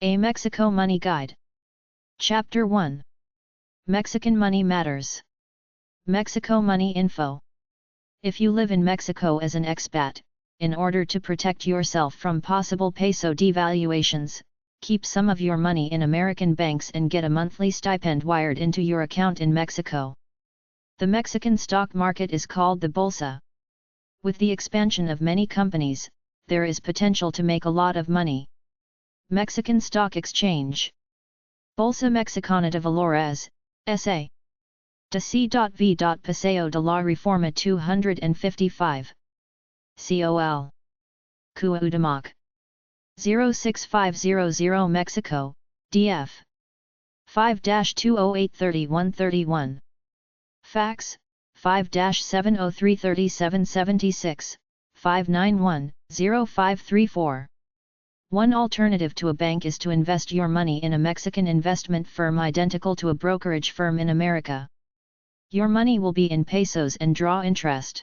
A Mexico Money Guide. Chapter 1. Mexican Money Matters. Mexico Money Info. If you live in Mexico as an expat, in order to protect yourself from possible peso devaluations, keep some of your money in American banks and get a monthly stipend wired into your account in Mexico. The Mexican stock market is called the Bolsa. With the expansion of many companies, there is potential to make a lot of money. Mexican Stock Exchange. Bolsa Mexicana de Valores, S.A. De C.V. Paseo de la Reforma 255. COL. Cuauhtémoc. 06500 Mexico, DF. 5-2083131. Fax, 5-7033776, 591-0534. One alternative to a bank is to invest your money in a Mexican investment firm identical to a brokerage firm in America. Your money will be in pesos and draw interest.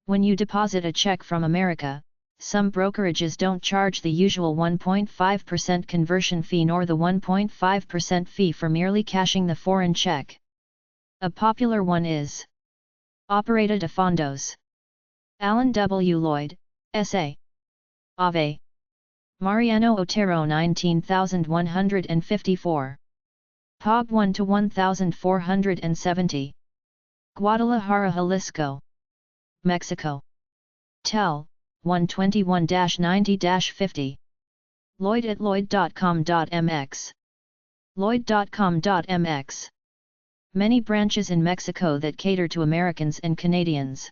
When you deposit a check from America, some brokerages don't charge the usual 1.5% conversion fee nor the 1.5% fee for merely cashing the foreign check. A popular one is Operata de Fondos. Alan W. Lloyd, S.A. Ave. Mariano Otero 19154. Pog 1 to 1470. Guadalajara, Jalisco, Mexico. Tel, 121-90-50. Lloyd at lloyd.com.mx. Lloyd.com.mx. Many branches in Mexico that cater to Americans and Canadians.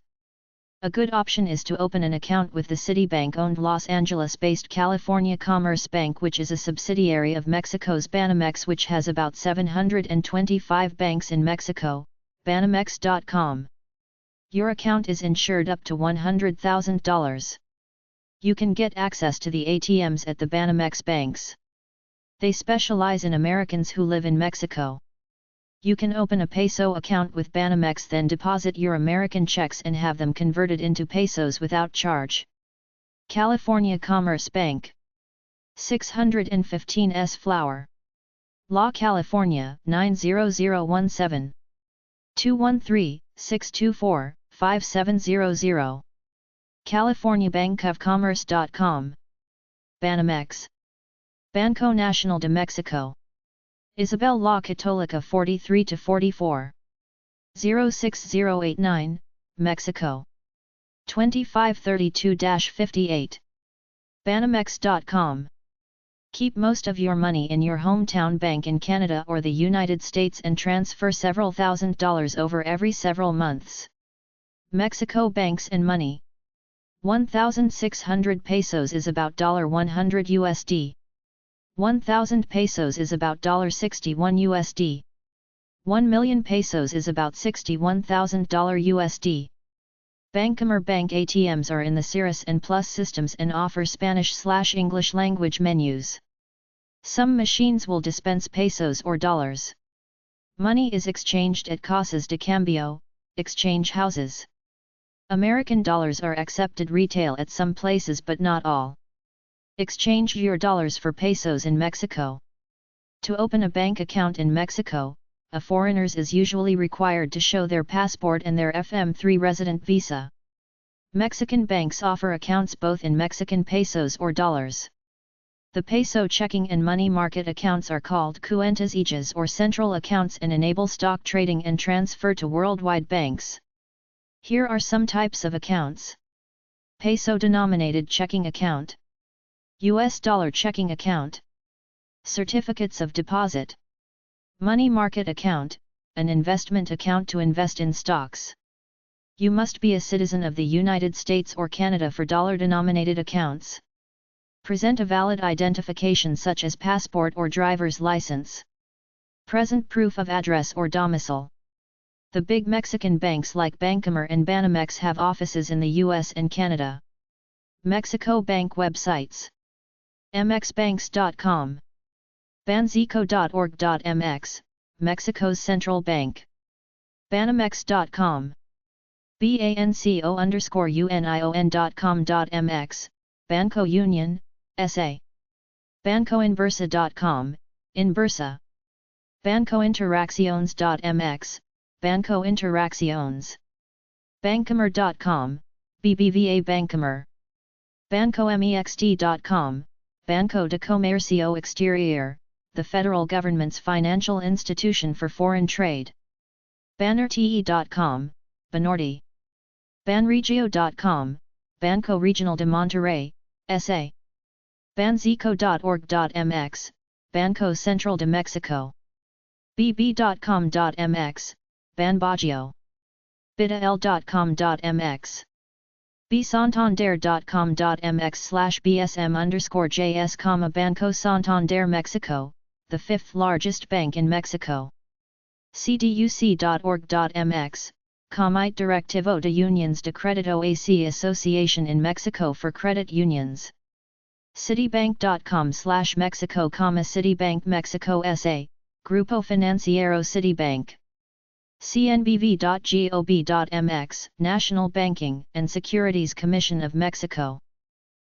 A good option is to open an account with the Citibank-owned Los Angeles-based California Commerce Bank, which is a subsidiary of Mexico's Banamex, which has about 725 banks in Mexico, banamex.com. Your account is insured up to $100,000. You can get access to the ATMs at the Banamex banks. They specialize in Americans who live in Mexico. You can open a peso account with Banamex, then deposit your American checks and have them converted into pesos without charge. California Commerce Bank. 615 S Flower. La California, 90017. 213-624-5700. CaliforniaBankofCommerce.com. Banamex. Banco Nacional de Mexico. Isabel La Católica 43-44. 06089, Mexico. 2532-58. Banamex.com. Keep most of your money in your hometown bank in Canada or the United States and transfer several $1,000s over every several months. Mexico Banks and Money. 1,600 pesos is about $100 USD. 1,000 pesos is about $61 USD. 1 million pesos is about $61,000 USD. Bancomer Bank ATMs are in the Cirrus and Plus systems and offer Spanish/English language menus. Some machines will dispense pesos or dollars. Money is exchanged at casas de cambio, exchange houses. American dollars are accepted retail at some places but not all. Exchange your dollars for pesos in Mexico. To open a bank account in Mexico, a foreigner is usually required to show their passport and their FM3 resident visa. Mexican banks offer accounts both in Mexican pesos or dollars. The peso checking and money market accounts are called cuentas hijas or central accounts and enable stock trading and transfer to worldwide banks. Here are some types of accounts. Peso-denominated checking account. US dollar checking account. Certificates of deposit. Money market account, an investment account to invest in stocks. You must be a citizen of the United States or Canada for dollar-denominated accounts. Present a valid identification such as passport or driver's license. Present proof of address or domicile. The big Mexican banks like Bancomer and Banamex have offices in the US and Canada. Mexico Bank websites. mxbanks.com. banxico.org.mx, Mexico's central bank. Banamex.com. banco_union.com.mx, Banco Union, S.A. BancoInbursa.com, Inbursa. BancoInteracciones.mx, Banco Interacciones. Bancomer.com, BBVA Bancomer. BancoMext.com, Banco de Comercio Exterior, the federal government's financial institution for foreign trade. BanorTE.com, Banorte. Banregio.com, Banco Regional de Monterrey, SA. Banzico.org.mx, Banco Central de Mexico. bb.com.mx, Banbaggio. bidal.com.mx. bsantander.com.mx/bsm_js, Banco Santander Mexico, the fifth largest bank in Mexico. cduc.org.mx, Comite Directivo de Unions de Crédito AC, Association in Mexico for Credit Unions. Citibank.com/Mexico, Citibank Mexico SA, Grupo Financiero Citibank. cnbv.gov.mx, National Banking and Securities Commission of Mexico.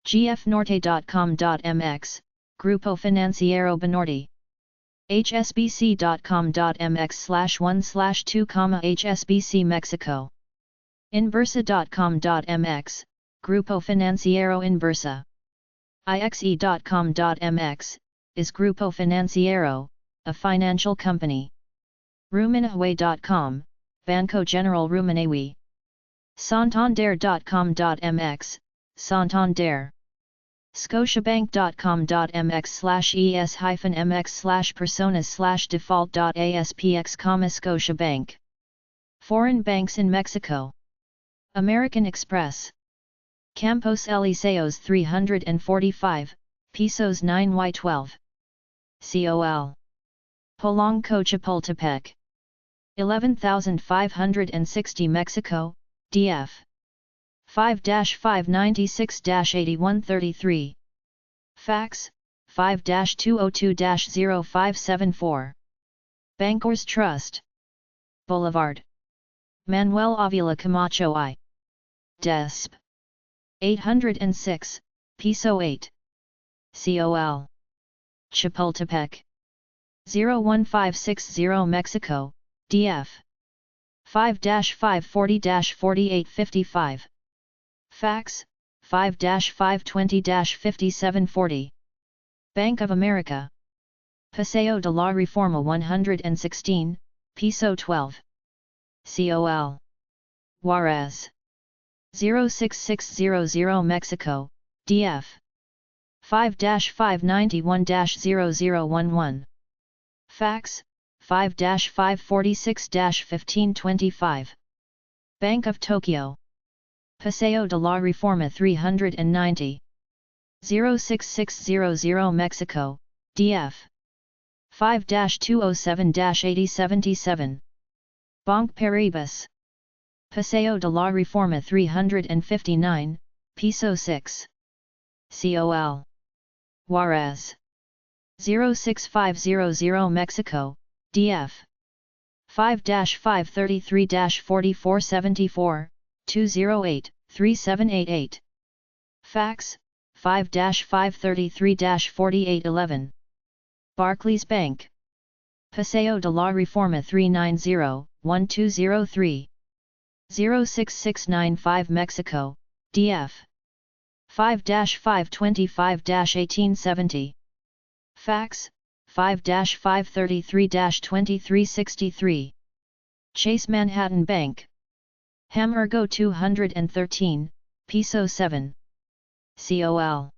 gfnorte.com.mx, Grupo Financiero Banorte. hsbc.com.mx/1/2, HSBC Mexico. Inbursa.com.mx, Grupo Financiero Inbursa. ixe.com.mx, is Grupo Financiero, a financial company. Ruminahui.com, Banco General Ruminahui. Santander.com.mx, Santander. Scotiabank.com.mx/es-mx/personas/default.aspx, Scotiabank. Foreign banks in Mexico. American Express. Campos Elíseos 345, pesos 9y12. COL. Polanco Chapultepec. 11,560 Mexico, DF. 5-596-8133. Fax, 5-202-0574. Bancors Trust. Boulevard. Manuel Avila Camacho I. Desp. 806, peso 8. COL. Chapultepec. 01560 Mexico, DF. 5-540-4855. Fax, 5-520-5740. Bank of America. Paseo de la Reforma 116, peso 12. COL. Juarez. 06600 Mexico, DF. 5-591-0011. Fax, 5-546-1525. Bank of Tokyo. Paseo de la Reforma 390. 06600 Mexico, DF. 5-207-8077. Banque Paribas. Paseo de la Reforma 359, peso 6. COL. Juarez. 06500 Mexico, DF. 5-533-4474, 208-3788. Fax, 5-533-4811. Barclays Bank. Paseo de la Reforma 390, 1203. 06695 Mexico, DF. 5-525-1870. Fax, 5-533-2363. Chase Manhattan Bank. Ham Ergo 213, peso 7. COL.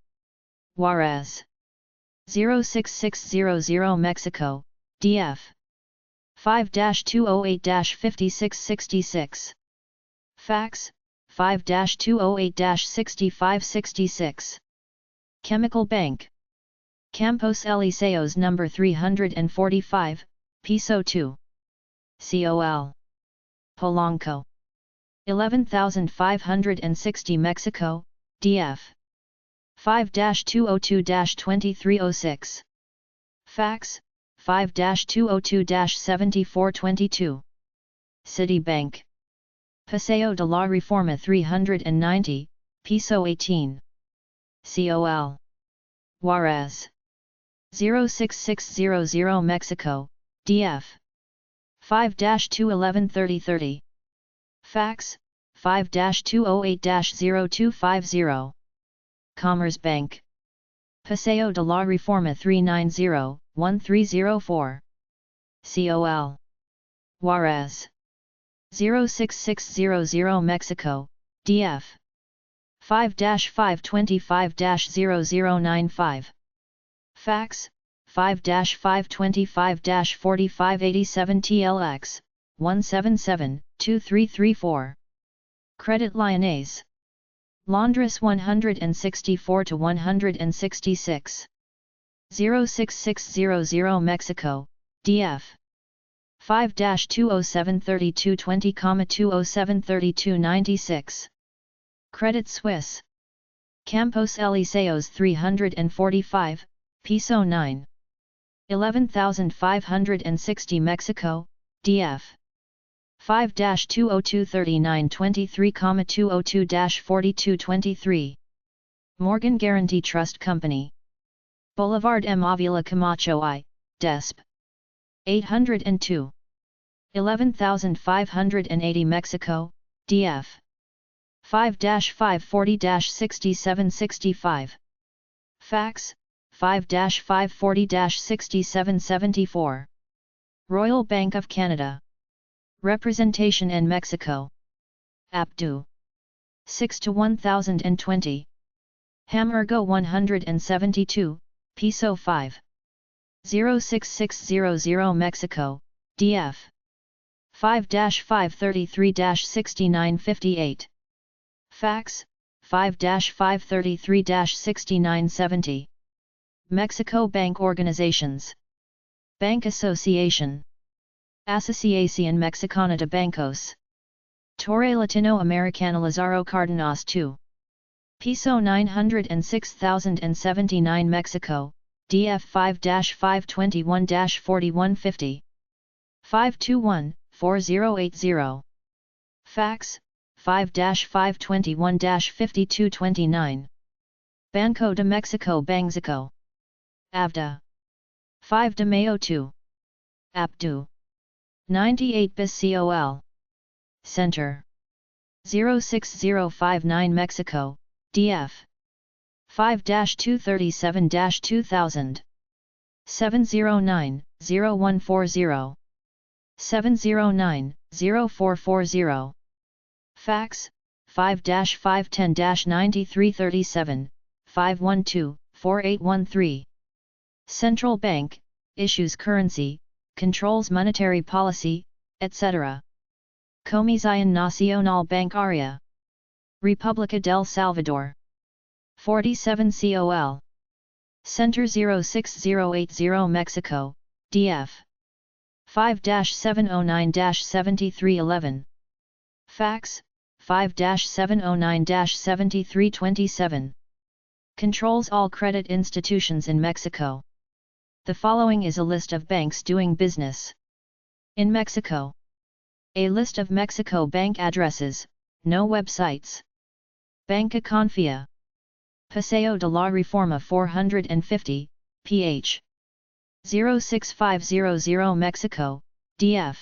Juarez. 06600 Mexico, DF. 5-208-5666. Fax, 5-208-6566. Chemical Bank. Campos Elíseos number 345, peso 2. COL. Polanco. 11,560 Mexico, DF. 5-202-2306. Fax, 5-202-7422. Citibank. Paseo de la Reforma 390, peso 18. COL. Juarez. 06600 Mexico, DF 5-2113030. Fax 5-208-0250. Commerce Bank. Paseo de la Reforma 390-1304. COL. Juarez. 06600 Mexico, DF 5-525-0095. Fax 5-525-4587 TLX 177-2334. Credit Lyonnaise. Londres 164-166. 06600 Mexico, DF 5-2073220,2073296. Credit Suisse. Campos Elíseos 345, Piso 9. 11,560 Mexico, DF 5-2023923,202-4223. Morgan Guarantee Trust Company. Boulevard M. Avila Camacho I, Desp. 802. 11,580 Mexico, DF 5-540-6765. Fax 5-540-6774. Royal Bank of Canada. Representation in Mexico. Aptu 6-1020. Ham Ergo 172, Piso 5. 06600 Mexico, DF 5-533-6958. Fax 5-533-6970. Mexico Bank Organizations. Bank Association. Asociación Mexicana de Bancos. Torre Latinoamericana Lázaro Cárdenas 2. Piso 906,079 Mexico, DF 5-521-4150. 521-4080. Fax 5-521-5229. Banco de Mexico Banxico. AVDA 5 de Mayo 2. Aptu 98 bis COL. Center 06059 Mexico, DF 5-237-2000. 709-0140. 709-0440. Fax 5-510-9337, 512-4813. Central Bank, issues currency, controls monetary policy, etc. Comisión Nacional Bancaria. República del Salvador. 47 COL. Center 06080 Mexico, DF 5-709-7311. Fax 5-709-7327. Controls all credit institutions in Mexico. The following is a list of banks doing business in Mexico. A list of Mexico bank addresses, no websites. Banca Confia. Paseo de la Reforma 450, ph. 06500 Mexico, DF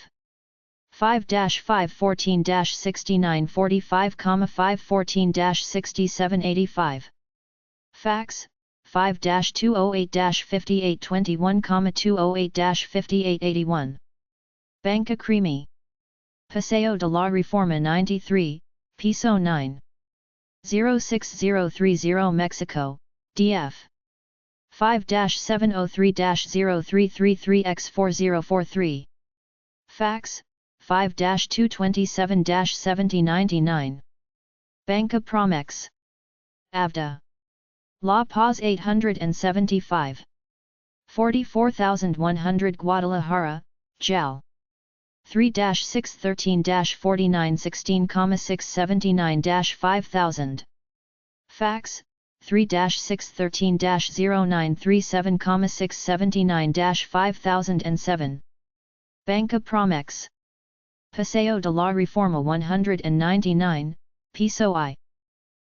5-514-6945,514-6785. Fax 5-208-5821,208-5881. Banca Cremi. Paseo de la Reforma 93, Piso 9. 06030 Mexico, DF 5-703-0333x4043. Fax 5-227-7099. Banca Promex. AVDA. La Paz 875. 44,100 Guadalajara, Jal. 3-613-4916,679-5000. Fax 3-613-0937,679-5007. Banca Promex. Paseo de la Reforma 199, Piso I.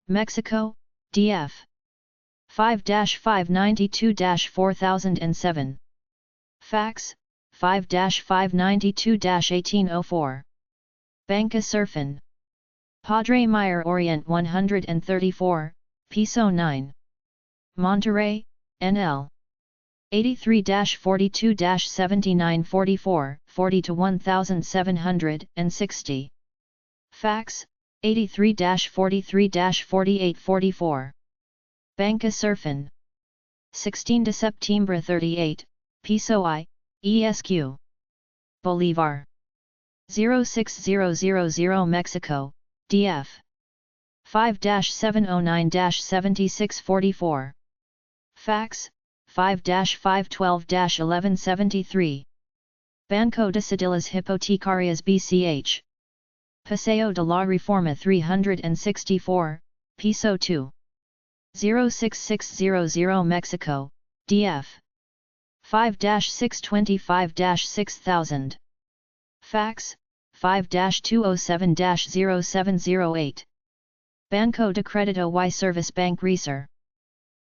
Mexico, DF 5-592-4007. Fax, 5-592-1804. Banca Surfin. Padre Meyer Orient 134, Piso 9. Monterrey, NL. 83-42-7944, 40 to 1760. Fax, 83-43-4844. Banca Surfin. 16 de Septembre 38, Piso I, ESQ. Bolivar. 06000 Mexico, DF. 5-709-7644. Fax, 5-512-1173. Banco de Cedillas Hipotecarias BCH. Paseo de la Reforma 364, Piso 2. 06600 Mexico, DF. 5-625-6000. Fax, 5-207-0708. Banco de Credito y Service Bank Reser.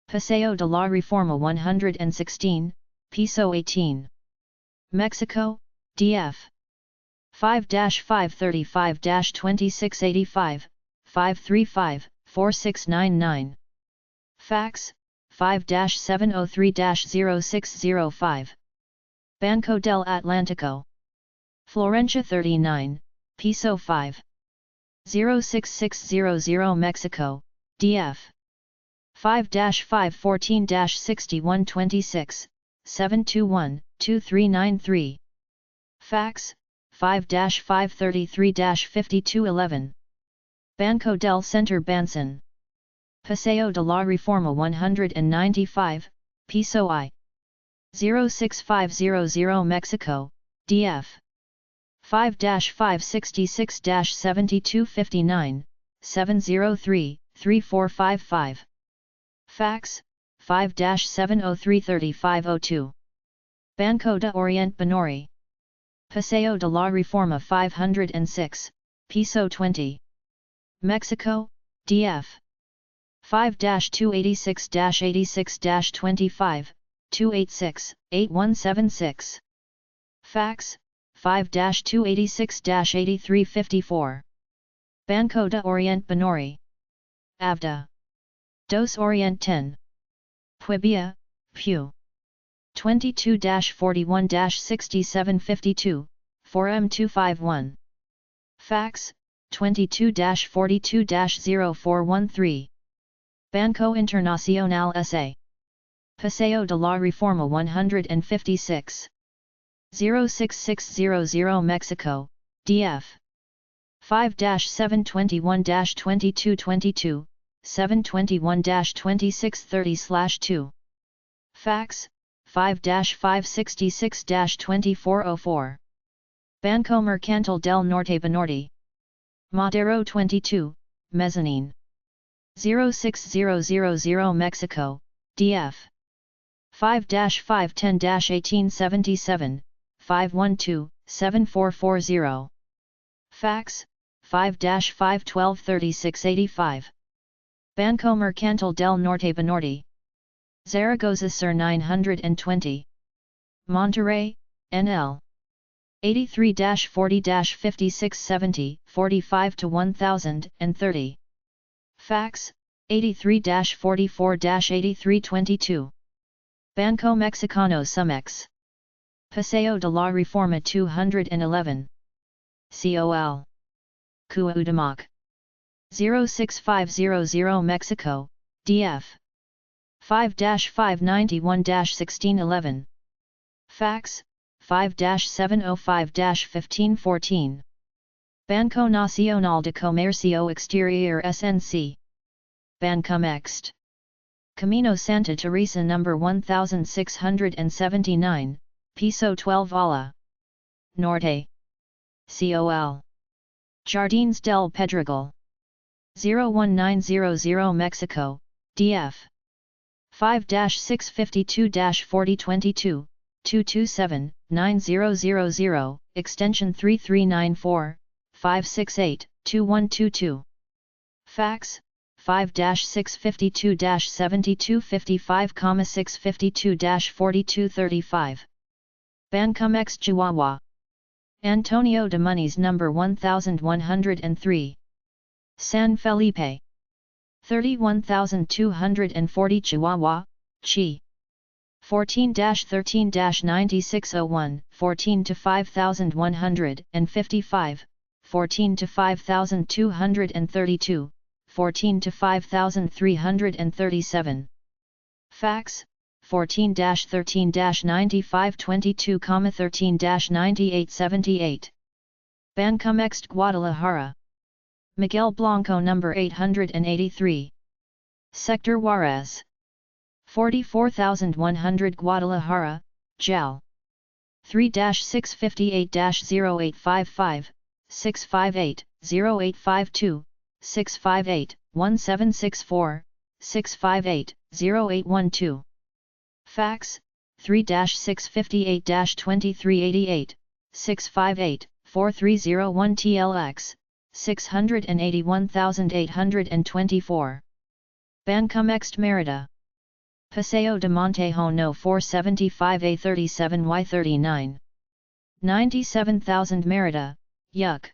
Paseo de la Reforma 116, Piso 18. Mexico, DF. 5-535-2685, 535-4699. Fax, 5-703-0605. Banco del Atlántico. Florencia 39, Piso 5. 06600 Mexico, DF. 5-514-6126, 721-2393. Fax, 5-533-5211. Banco del Centro Banson. Paseo de la Reforma 195, Piso I. 06500 Mexico, DF. 5-566-7259, 703-3455. Fax, 5-703-3502. Banco de Orient Benori. Paseo de la Reforma 506, Piso 20. Mexico, DF. 5-286-86-25, 286-8176. Fax, 5-286-8354. Banco de Orient Benori. Avda. Dos Orient 10. Puebla, Pu. 22-41-6752, 4M251. Fax, 22-42-0413. Banco Internacional S.A. Paseo de la Reforma 156. 06600 Mexico, DF. 5-721-2222, 721-2630/2. Fax, 5-566-2404. Banco Mercantil del Norte Banorte. Madero 22, Mezzanine. 06000 Mexico, DF. 5-510-1877, 512-7440. Fax, 5-512-3685. Banco Mercantil del Norte Banorte. Zaragoza Sur 920. Monterrey, NL. 83-40-5670, 45 to 1030. Fax, 83-44-8322. Banco Mexicano Sumex. Paseo de la Reforma 211. COL. Cuauhtémoc. 06500 Mexico, DF. 5-591-1611. Fax, 5-705-1514. Banco Nacional de Comercio Exterior SNC. Bancomext. Camino Santa Teresa No. 1679, Piso 12 Ala. Norte. COL. Jardines del Pedregal. 01900 Mexico, DF. 5-652-4022, 227-9000, extension 3394, 568-2122. Fax, 5-652-7255,652-4235. Bancum X Chihuahua. Antonio de Muniz number 1103. San Felipe. 31240 Chihuahua, Chi. 14-13-9601, 14 to 5155, 14 to 5232, 14 to 5337. Fax, 14-13-9522, 13-9878. Bancum X Guadalajara. Miguel Blanco number 883. Sector Juarez. 44100 Guadalajara, JAL. 3-658-0855, 658-0852, 658-1764, 658-0812. Fax, 3-658-2388, 658-4301 TLX, 681,824. Bancum X Merida. Paseo de Montejo No 475A37Y39. 97,000 Merida, Yuck.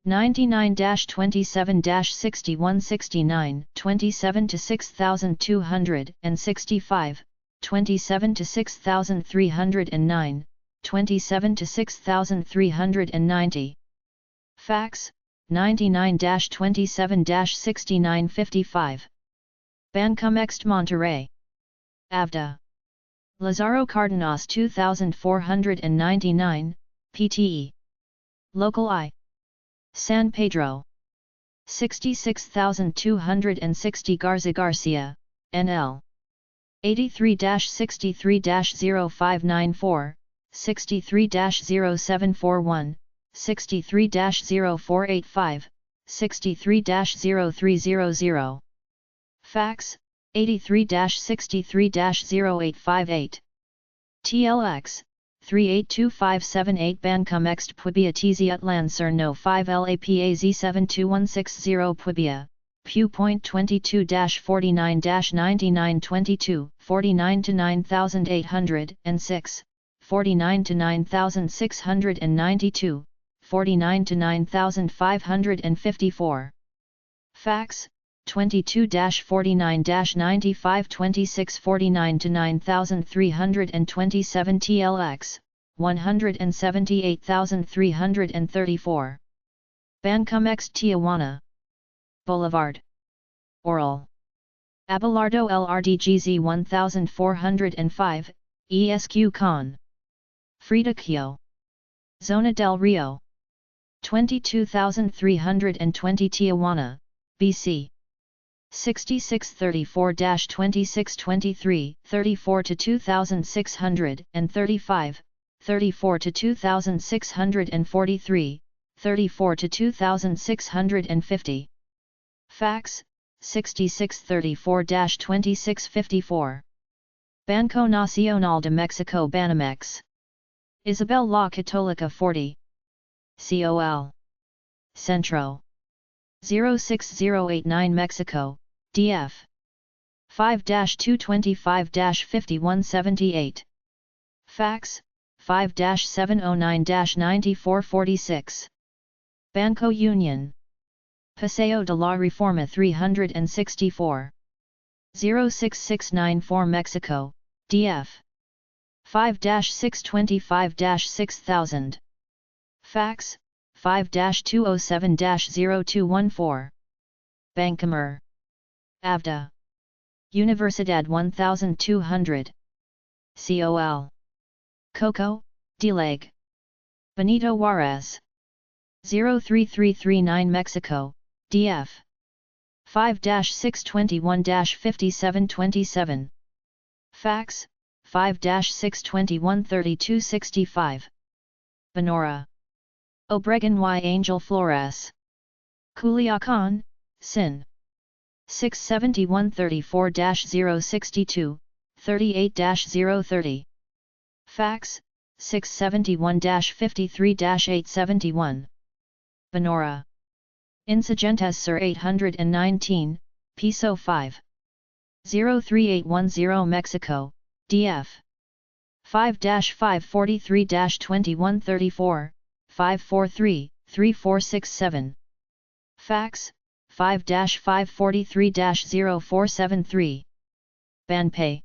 99-27-6169, 27 to 6265, 27 to 6309, 27 to 6390. Fax, 99-27-6955. Bancum X Monterrey. Avda. Lazaro Cardenas 2499, PTE. Local I. San Pedro. 66,260 Garza Garcia, NL. 83-63-0594, 63-0741, 63-0485, 63-0300. Fax, 83-63-0858. TLX, 382578 Bancum X Puibia Tziat Lancer No 5 LAPAZ 72160 Puibia, Pu.22-49-9922, 49 to 9806, 49 to 9692, 49 to 9554. Fax, 22-49-95 26 49 to 9327 TLX, 178,334. Bancum X Tijuana. Boulevard. Oral. Abelardo LRDGZ 1405, ESQ Con. Frida Kyo. Zona del Rio. 22,320 Tijuana, BC. 6634-2623, 34 to 2635, 34 to 2643, 34 to 2650. Fax, 6634-2654. Banco Nacional de Mexico Banamex. Isabel La Católica 40. COL. Centro. 06089 Mexico, DF. 5-225-5178. Fax, 5-709-9446. Banco Union. Paseo de la Reforma 364. 06694 Mexico, DF. 5-625-6000. Fax, 5-207-0214. Bancomer. Avda. Universidad 1200. COL. Coco, Deleg. Benito Juarez. 03339 Mexico, DF. 5-621-5727. Fax, 5-621-3265. Benora. Obregon y Angel Flores. Culiacan, Sin. 671-34-062, 38-030. Fax, 671-53-871. Benora. Insurgentes Sur 819, Peso 5. 03810 Mexico, DF. 5-543-2134, 543-3467. Fax, 5-543-0473. Banpay.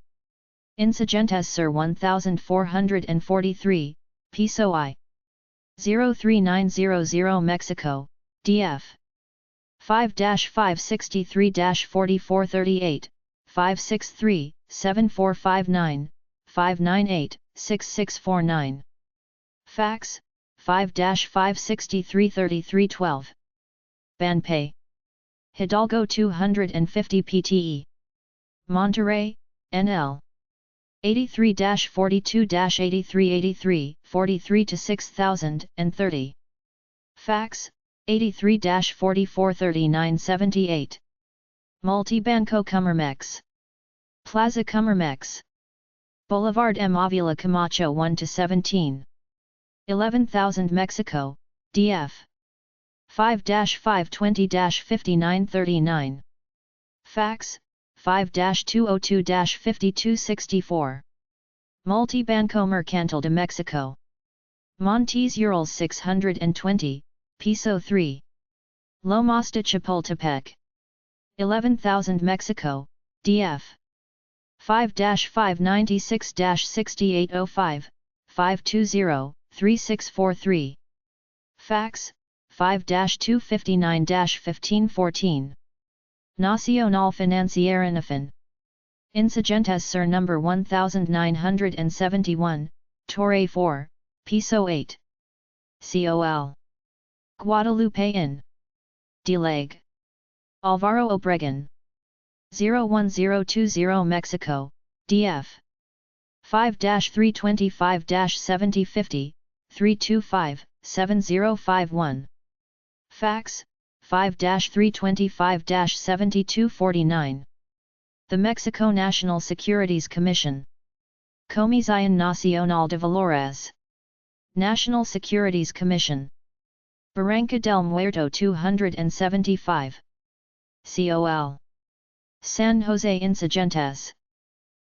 Insurgentes Sur 1443, Peso I. 03900 Mexico, DF. 5-563-4438, 563-7459, 598-6649. Fax, 5-563-3312. Banpay. Hidalgo 250 PTE. Monterrey, NL. 83-42-8383, 43-6030. Fax, 83-443978. Multibanco Comermex. Plaza Comermex. Boulevard M. Avila Camacho 1-17. 11,000 Mexico, DF. 5-520-5939. Fax, 5-202-5264. Multibanco Mercantil de Mexico. Montes Urals 620, Peso 3. Lomas de Chapultepec. 11,000 Mexico, DF. 5-596-6805, 520-3643. Fax, 5-259-1514. Nacional Financiera Nafin. Insurgentes Sur number 1971, Torre 4, Peso 8. COL. Guadalupe Inn. Delag. Alvaro Obregon. 01020 Mexico, DF. 5-325-7050, 325-7051. Fax, 5-325-7249. The Mexico National Securities Commission. Comisión Nacional de Valores. National Securities Commission. Barranca del Muerto 275. COL. San Jose Insurgentes.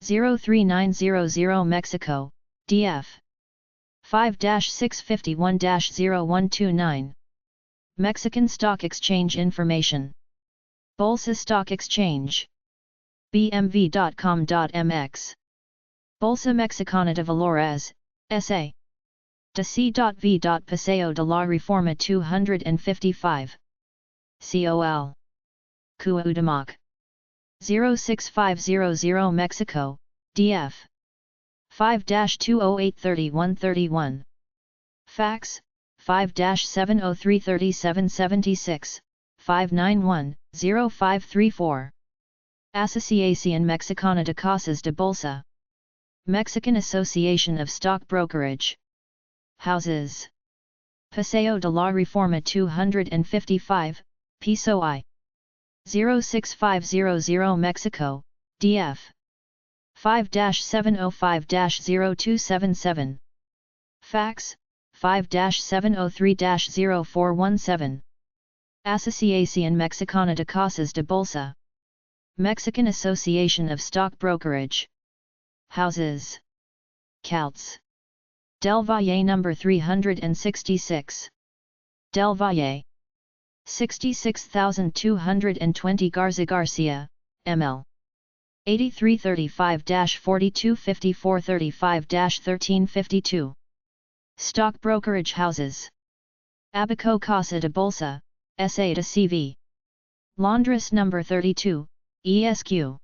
03900 Mexico, DF. 5-651-0129. Mexican Stock Exchange Information. Bolsa Stock Exchange. bmv.com.mx. Bolsa Mexicana de Valores, S.A. de C.V. Paseo de la Reforma 255. COL. Cuauhtémoc. 06500 Mexico, DF. 5-208-3131. Fax, 5-703-3776, 591-0534. Asociación Mexicana de Casas de Bolsa. Mexican Association of Stock Brokerage Houses. Paseo de la Reforma 255, Peso I. 06500 Mexico, DF. 5-705-0277. Fax, 5-703-0417. Asociación Mexicana de Casas de Bolsa. Mexican Association of Stock Brokerage Houses. Calts. Del Valle number 366. Del Valle. 66,220 Garza Garcia, ML. 8335-425435-1352. Stock Brokerage Houses. Abaco Casa de Bolsa, SA to CV. Londres number 32, ESQ.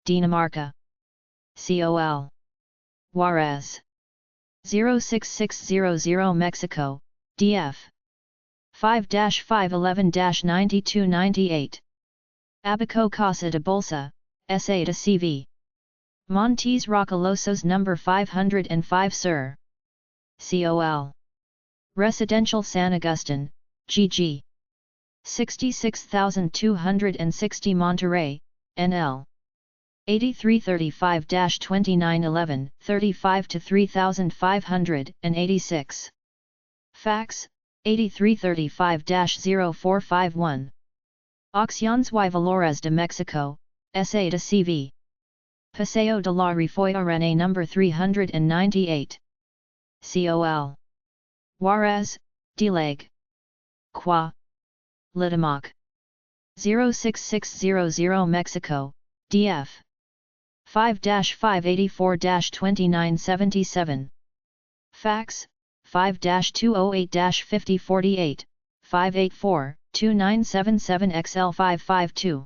Dinamarca. COL. Juarez. 06600 Mexico, DF. 5-511-9298. Abaco Casa de Bolsa, SA to CV. Montes Roccalosos number 505 Sur. COL. Residential San Agustin, GG. 66,260 Monterrey, NL. 8335-2911, 35-3586. Fax, 8335-0451. Opciones y Valores de Mexico, S.A. de CV. Paseo de la Reforma number 398. Col. Juarez, Dileg. Qua. Litamac. 06600 Mexico, DF. 5-584-2977. Fax, 5-208-5048, 584-2977-XL552.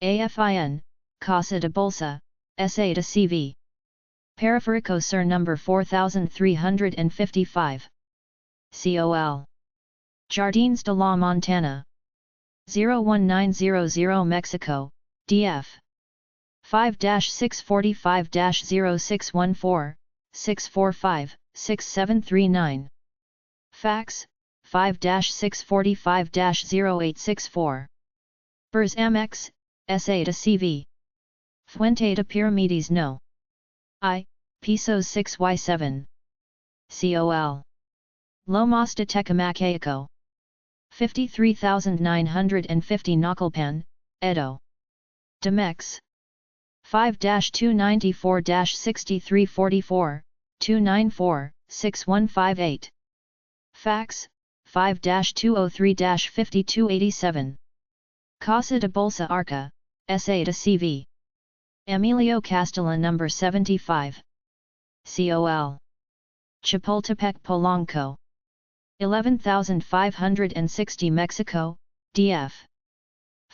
AFIN, Casa de Bolsa, S.A. de CV. Periférico Sur number 4355. Col. Jardines de la Montana. 01900 Mexico, DF. 5-645-0614, 645-6739. Fax, 5-645-0864. Bers Amex, S.A. de CV. Fuente de Piramides No. I, Pesos 6y7. Col. Lomas de Tecamacayaco. 53,950 Naucalpan, Edo. Demex. 5-294-6344, 294-6158. Fax, 5-203-5287. Casa de Bolsa Arca, S.A. de CV. Emilio Castilla number 75. Col. Chapultepec Polanco. 11,560 Mexico, DF.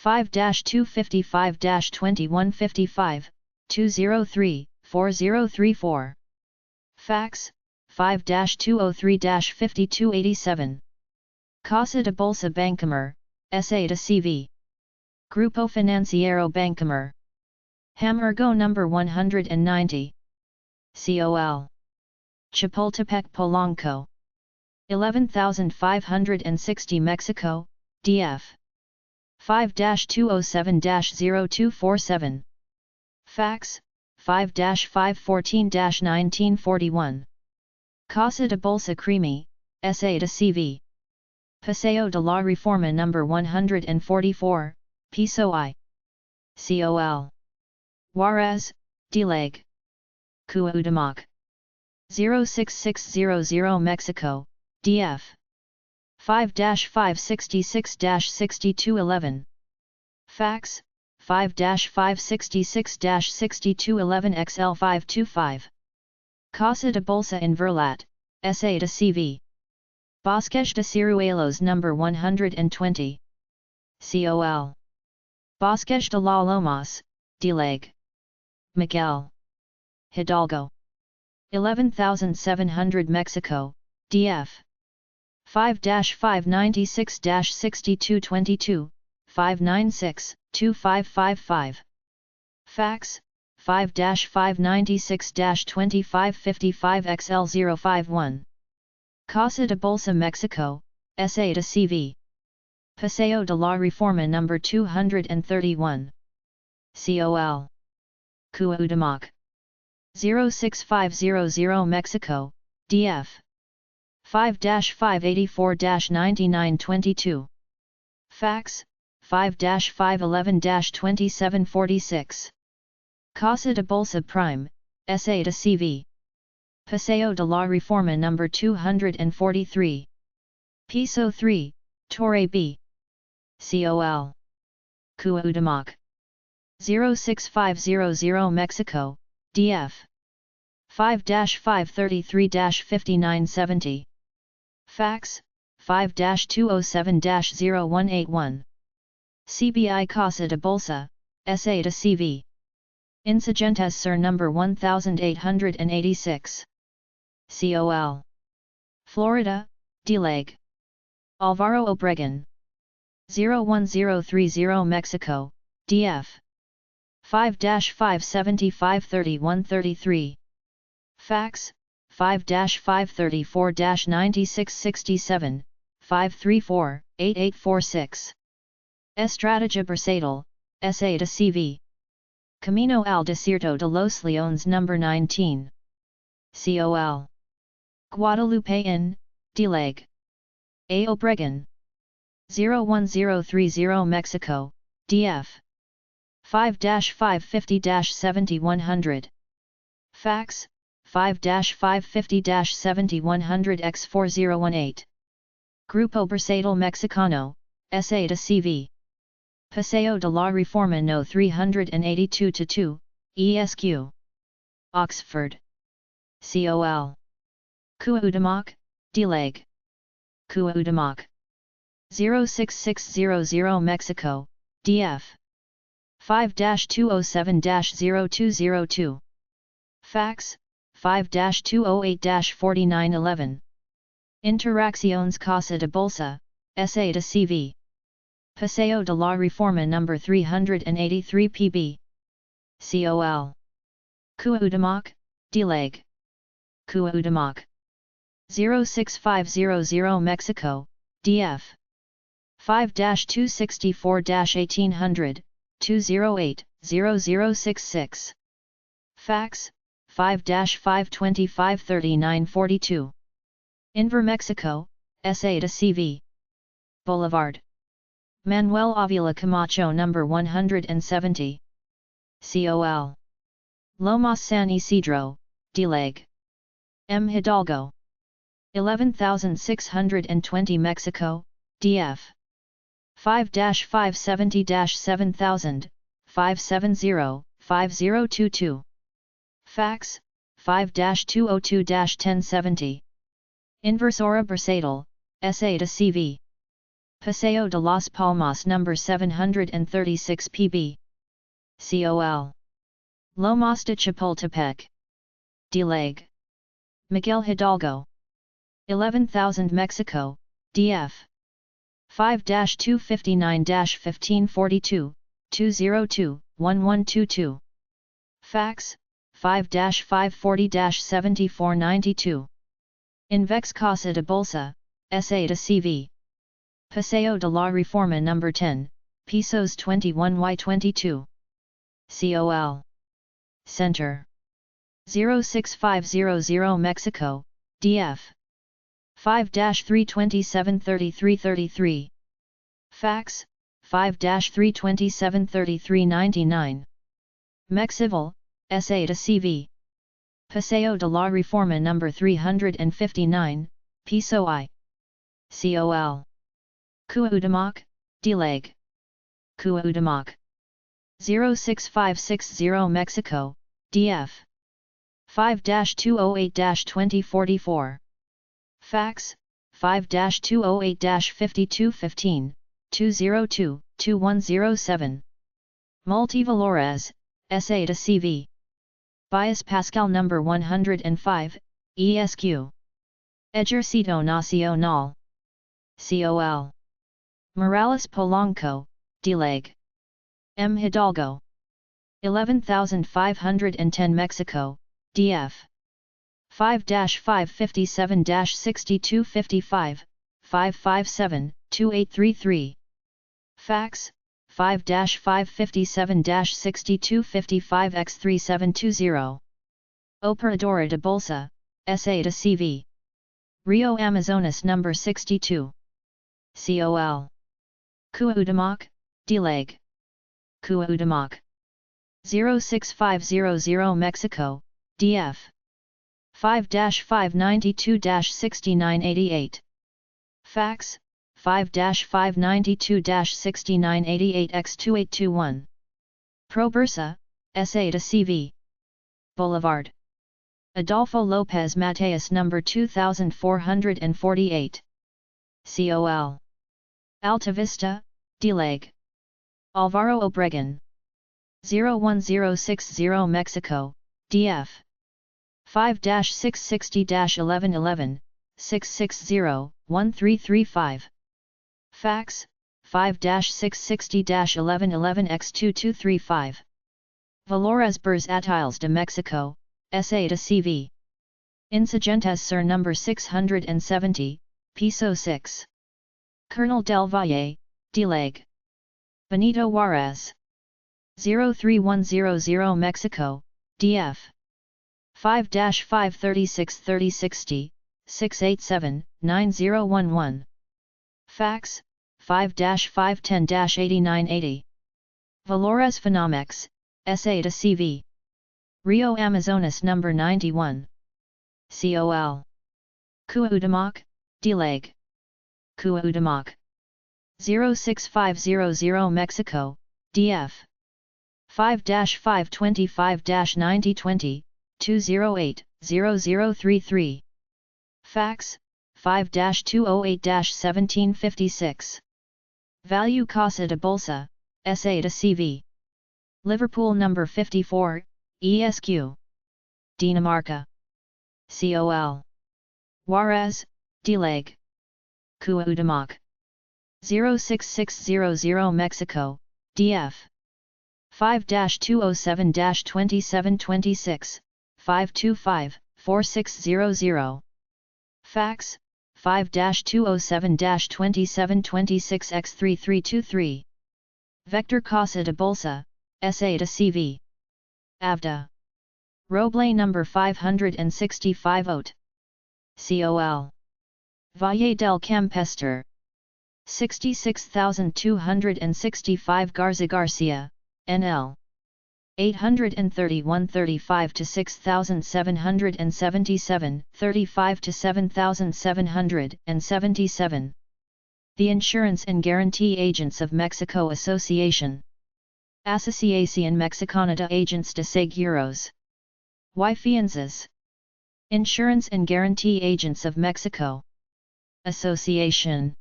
5-255-2155, 203-4034. Fax, 5-203-5287. Casa de Bolsa Bancomer, S.A. de CV. Grupo Financiero Bancomer. Hamergo number 190. Col. Chapultepec Polanco. 11,560 Mexico, DF. 5-207-0247. Fax, 5-514-1941. Casa de Bolsa Cremi, S.A. de CV. Paseo de la Reforma number 144, Piso I. Col. Juarez, Dileg. Cuauhtémoc. 06600 Mexico, DF. 5-566-6211. Fax, 5-566-6211 XL525. Casa de Bolsa in Verlat, S.A. de CV. Bosques de Ciruelos number 120. Col. Bosques de la Lomas, Dileg. Miguel. Hidalgo. 11,700 Mexico, DF. 5-596-6222, 596-2555. Fax, 5-596-2555 XL051. Casa de Bolsa Mexico, S.A. de CV. Paseo de la Reforma number 231. Col. Cuauhtémoc. 06500 Mexico, DF. 5-584-9922. Fax, 5-511-2746. Casa de Bolsa Prime, S.A. de CV. Paseo de la Reforma number 243. Piso 3, Torre B. Col. Cuauhtémoc. 06500 Mexico, DF. 5-533-5970. Fax, 5-207-0181. CBI Casa de Bolsa, S.A. de CV. Insurgentes Sur number 1886. Col. Florida, Dileg. Alvaro Obregon. 01030 Mexico, DF. 5-575-3133. Fax, 5-534-9667, 534-8846. Estrategia Bursátil, S.A. de CV. Camino al Desierto de los Leones number 19. Col. Guadalupe Inn, Dileg. A. Obregon. 01030 Mexico, DF 5-550-7100. Fax 5-550-7100 Grupo Versátil Mexicano, SA to CV. Paseo de la Reforma No 382-2, ESQ. Oxford. COL. Cuauhtémoc, Delag. Cuauhtémoc. 06600 Mexico, DF 5-207-0202. Fax 5-208-4911. Interacciones Casa de Bolsa, SA to CV. Paseo de la Reforma No. 383 PB. COL. Cuauhtémoc, Delag. Cuauhtémoc. 06500 Mexico, DF 5-264-1800, 208-0066. Fax 5-525-3942. Inver Mexico, SA to CV. Boulevard. Manuel Avila Camacho No. 170. COL. Lomas San Isidro, Delag. M. Hidalgo. 11620 Mexico, DF 5-570-7000, 570-5022. Fax 5-202-1070. Inversora Versátil, SA to CV. Paseo de las Palmas No. 736 PB. COL. Lomas de Chapultepec. Delag. Miguel Hidalgo. 11000 Mexico, DF 5-259-1542, 202-1122. Fax 5-540-7492. Invex Casa de Bolsa, SA to CV. Paseo de la Reforma No. 10, Pisos 21y22. COL. Center. 06500 Mexico, DF 5-327-3333. Fax 5-327-3399. Mexcivil, SA to CV. Paseo de la Reforma No. 359, Piso I. COL. Cuauhtémoc, Delag. Cuauhtémoc. 06560 Mexico, DF 5-208-2044. Fax 5-208-5215, 202-2107. Multivalores, SA to CV. Bias Pascal No. 105, ESQ. Ejercito Nacional. COL. Morales Polanco, Delag. M. Hidalgo. 11510 Mexico, DF 5-557-6255, 557-2833. Fax 5-557-6255x3720. Operadora de Bolsa, SA to CV. Rio Amazonas No. 62. COL. Cuauhtémoc, Delag. Cuauhtémoc. 06500 Mexico, DF 5-592-6988. Fax 5-592-6988x2821. Probursa, SA to CV. Boulevard. Adolfo Lopez Mateus No. 2448. COL. Alta Vista, Delag. Alvaro Obregon. 01060 Mexico, DF 5-660-1111, 660-1335. Fax 5-660-1111x2235. Valores Bursátiles de Mexico, SA to CV. Insurgentes Sur No. 670, Piso 6. Colonel del Valle, Delag. Benito Juarez. 03100 Mexico, DF 5-536-3060, 687-9011. Fax 5-510-8980. Valores Phonomics, SA to CV. Rio Amazonas number 91. COL. Cuauhtémoc, Delag. Cuauhtémoc. 06500 Mexico, DF. 5-525-9020, 208-0033. Fax, 5-208-1756. Value Casa de Bolsa, SA to CV. Liverpool number 54, ESQ. Dinamarca. COL. Juarez, Delag. Cuauhtémoc. 06600 Mexico, DF. 5-207-2726, 525-4600. Fax, 5-207-2726x3323. Vector Casa de Bolsa, SA to CV. AVDA. Roble number 565 Oat. COL. Valle del Campestre. 66,265 Garza Garcia, NL. 831-35 to 6,777, 35 to 7,777. The Insurance and Guarantee Agents of Mexico Association. Asociación Mexicana de Agentes de Seguros y Fianzas. Insurance and Guarantee Agents of Mexico Association.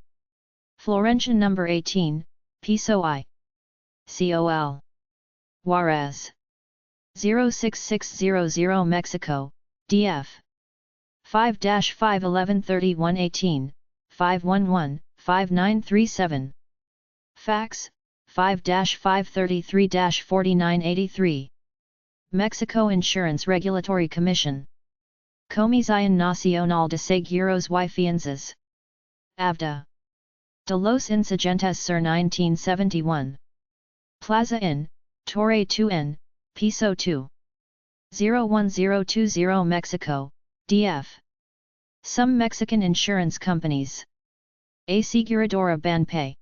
Florencia number 18, Piso I. COL. Juarez. 06600 Mexico, DF. 5-511-3118, 511-5937. Fax, 5-533-4983. Mexico Insurance Regulatory Commission. Comisión Nacional de Seguros y Fianzas. AVDA. De los Insurgentes Sur 1971. Plaza Inn, Torre 2N, Piso 2. 01020 Mexico, DF. Some Mexican insurance companies. Aseguradora Banpay.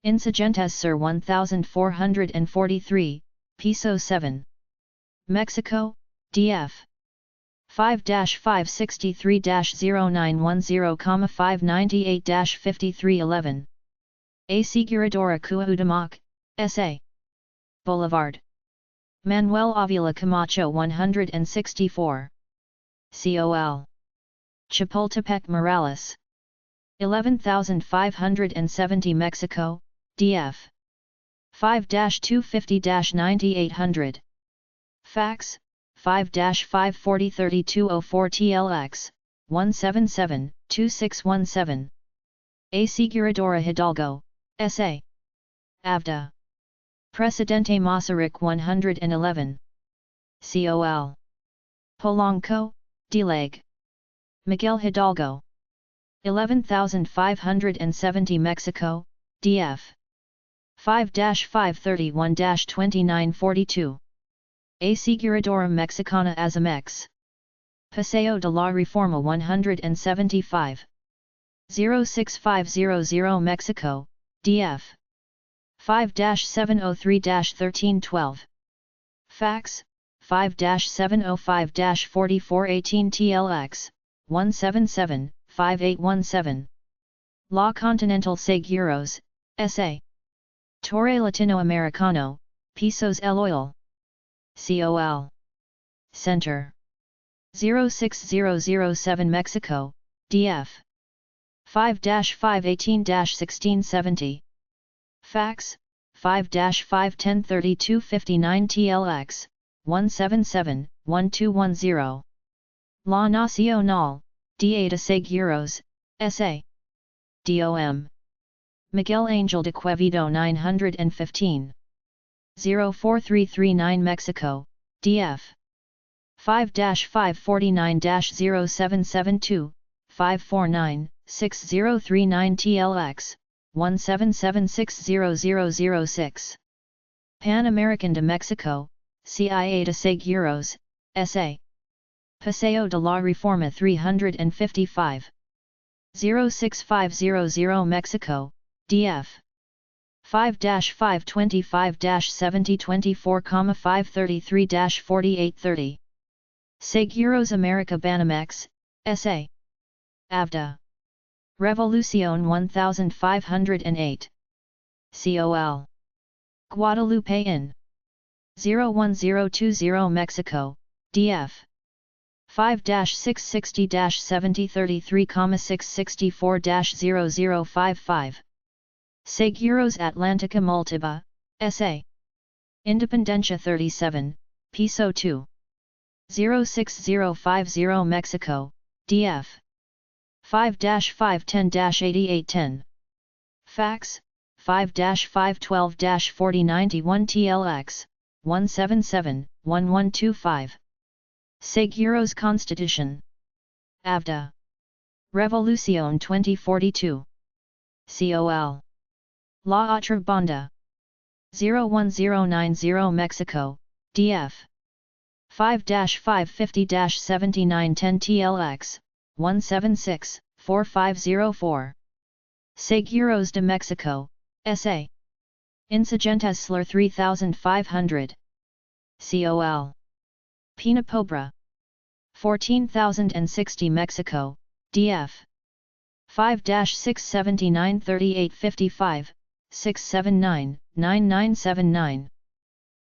Insurgentes Sur 1443, Piso 7. Mexico, DF. 5-563-0910,598-5311. Aseguradora Cuauhtémoc, SA. Boulevard. Manuel Avila Camacho 164. COL. Chapultepec Morales. 11,570 Mexico, DF. 5-250-9800. Fax, 5-540-3204 TLX, 177-2617. Aseguradora Hidalgo, SA. AVDA. Presidente Masaryk 111. COL. Polanco, Delag. Miguel Hidalgo. 11,570 Mexico, DF. 5-531-2942. Aseguradora Mexicana Azamex. Paseo de la Reforma 175. 06500 Mexico, DF. 5-703-1312. Fax, 5-705-4418 TLX, 177-5817. La Continental Seguros, SA. Torre Latinoamericano, Pisos El Oil. COL. Center. 06007 Mexico, DF. 5-518-1670. Fax, 5-510-3259 TLX, 177-1210. La Nacional, de Seguros, SA. DOM. Miguel Angel de Quevedo 915. 04339 Mexico, DF. 5-549-0772, 549-6039 TLX, 1776006. Pan American de Mexico, CIA de Seguros, SA. Paseo de la Reforma 355. 06500 Mexico, df. 5-525-7024,533-4830. Seg Euros America Banamex, SA. Avda. Revolucion 1508. COL. Guadalupe in. 01020 Mexico, df. 5-660-7033,664-0055. Seg Euros Atlantica Multiba, SA. Independencia 37, Piso 2. 06050 Mexico, df. 5-510-8810. Fax, 5-512-4091 TLX, 177-1125. Seg Euros Constitution. Avda. Revolucion 2042. COL. La Otra Banda. 01090 Mexico, df. 5-550-7910 TLX, 176-4504. Seg Euros de Mexico, SA. Insurgentes Slur 3500. COL. Pina Pobra. 14,060 Mexico, df. 5-679-3855, 679-9979.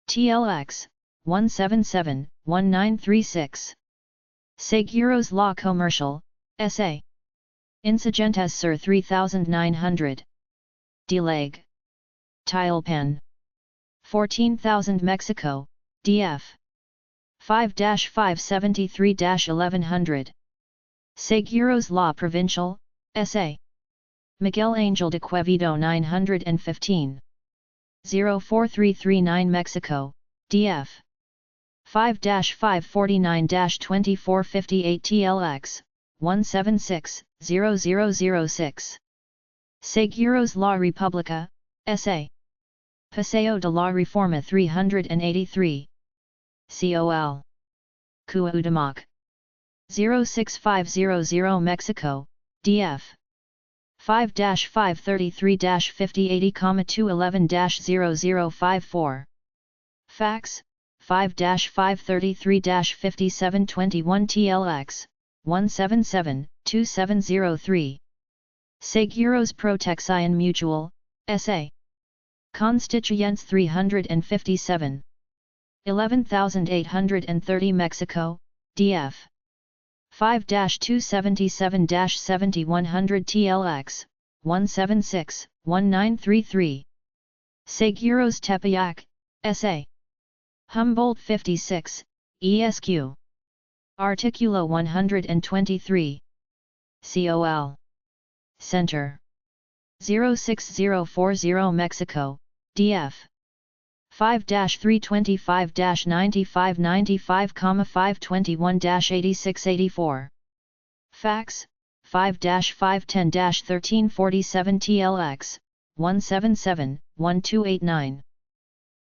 TLX, 177-1936. Seg Euros La Commercial, SA. Insurgentes Sur 3900. Deleg. Tilepen. 14,000 Mexico, df. 5-573-1100. Seg Euros La Provincial, SA. Miguel Angel de Quevedo 915. 04339 Mexico, df. 5-549-2458 TLX, 176-0006. Seg Euros La República, SA. Paseo de la Reforma 383. COL. Cuauhtémoc. 06500 Mexico, df. 5-533-5080,211-0054. Fax, 5-533-5721 TLX, 177-2703. Seg Euros Protección Mutual, SA. Constituyentes 357. 11,830 Mexico, df. 5-277-7100 TLX, 176-1933. Seg Euros Tepeyac, SA. Humboldt 56, ESQ. Articulo 123. COL. Center. 06040 Mexico, df. 5-325-9595,521-8684. Fax, 5-510-1347 TLX, 177-1289.